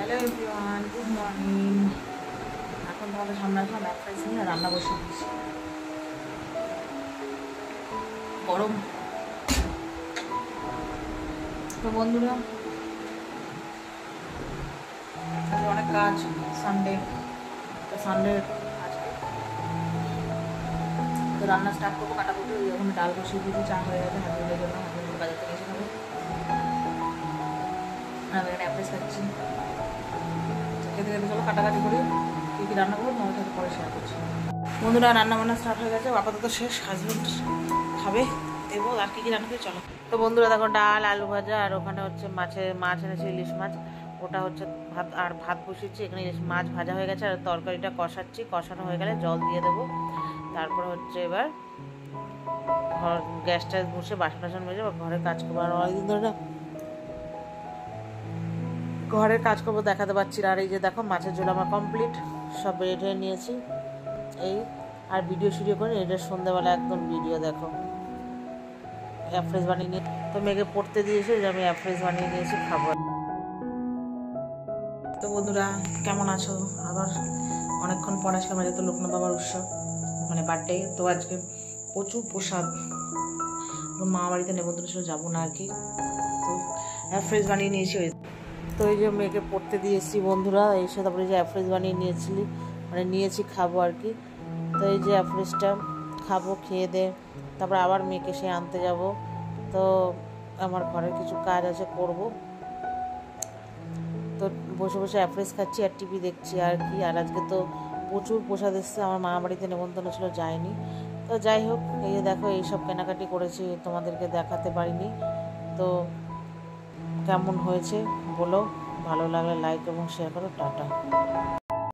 Hello everyone, good morning. এখন তোমাদের সামনে আসলাম এক ফ্রাইস নিয়ে রান্না বসিয়ে দিয়েছি। গরম তো বন্ধুরা, অনেক কাজ। সানডে আজকে তো রান্না স্টার্ট করবো। কাটাকুটি ওখানে ডাল বসিয়ে দিয়েছি, চা হয়ে গেছে হাজবেন্ডের জন্য। হাজবেন্ড বাজার থেকে এসে খাবে। আমি এখানে অ্যাপ্রেস খাচ্ছি। খেতে খেতে চলো কাটাকাটি করি, কী কী রান্না করবো তোমার সাথে পরে শেয়ার করছি। বন্ধুরা, রান্না বান্না স্টার্ট হয়ে গেছে, আপাতত শেষ। হাজবেন্ড খাবে, দেবো। আর কী কী রান্না করে চলো। তো বন্ধুরা দেখো, ডাল আলু ভাজা, আর ওখানে হচ্ছে মাছ এনেছে, ইলিশ মাছ। ওটা হচ্ছে ভাত বসিয়েছি। এখানে ইলিশ মাছ ভাজা হয়ে গেছে, আর তরকারিটা কষাচ্ছি। কষানো হয়ে গেলে জল দিয়ে দেবো। তারপর হচ্ছে এবার গ্যাসটা বসে বাসন টাসন মেজে ঘরের কাজ করবো। আর অনেকদিন ধরে না ঘরের কাজ করবো, দেখাতে পারছি না। আর এই যে দেখো, মাছের ঝোল আমার কমপ্লিট, সব রেডি হয়ে নিয়েছি। এই আর ভিডিও করে এটা সন্ধ্যাবেলা একদম ভিডিও দেখো। অ্যাফ্রেস বানিয়ে নিয়ে তো মেয়েকে পড়তে দিয়েছে, যে আমি অ্যাফ্রেস বানিয়ে নিয়েছি, খাবো। তো বন্ধুরা, কেমন আছো? আবার অনেকক্ষণ পর আসলাম। আজকে তো লোকনাথ বাবার উৎসব, মানে বার্থডে। তো আজকে প্রচুর প্রসাদ, মা বাড়িতে নেমন্তন্ন ছিল, যাবো না আর কি। তো অ্যাফ্রেস বানিয়ে নিয়েছি। তো এই যে মেয়েকে পড়তে দিয়েছি বন্ধুরা, এসে তারপরে যে অ্যাফ্রেস বানিয়ে নিয়েছি, খাবো আর কি। তো এই যে অ্যাফ্রেসটা খাবো, খেয়ে দে তারপর আবার মেয়েকে সে আনতে যাব। তো আমার ঘরের কিছু কাজ আছে, করব। তো বসে বসে অ্যাফ্রেস খাচ্ছি আর টিভি দেখছি আর কি। আর আজকে তো প্রচুর প্রসাদ এসছে, আমার মা বাড়িতে নেমন্তন্ন ছিল, যায়নি। তো যাই হোক, এই যে দেখো, এইসব কেনাকাটি করেছি, তোমাদেরকে দেখাতে পারিনি। তো কেমন হয়েছে বলো, ভালো লাগলে লাইক এবং শেয়ার করো। টাটা।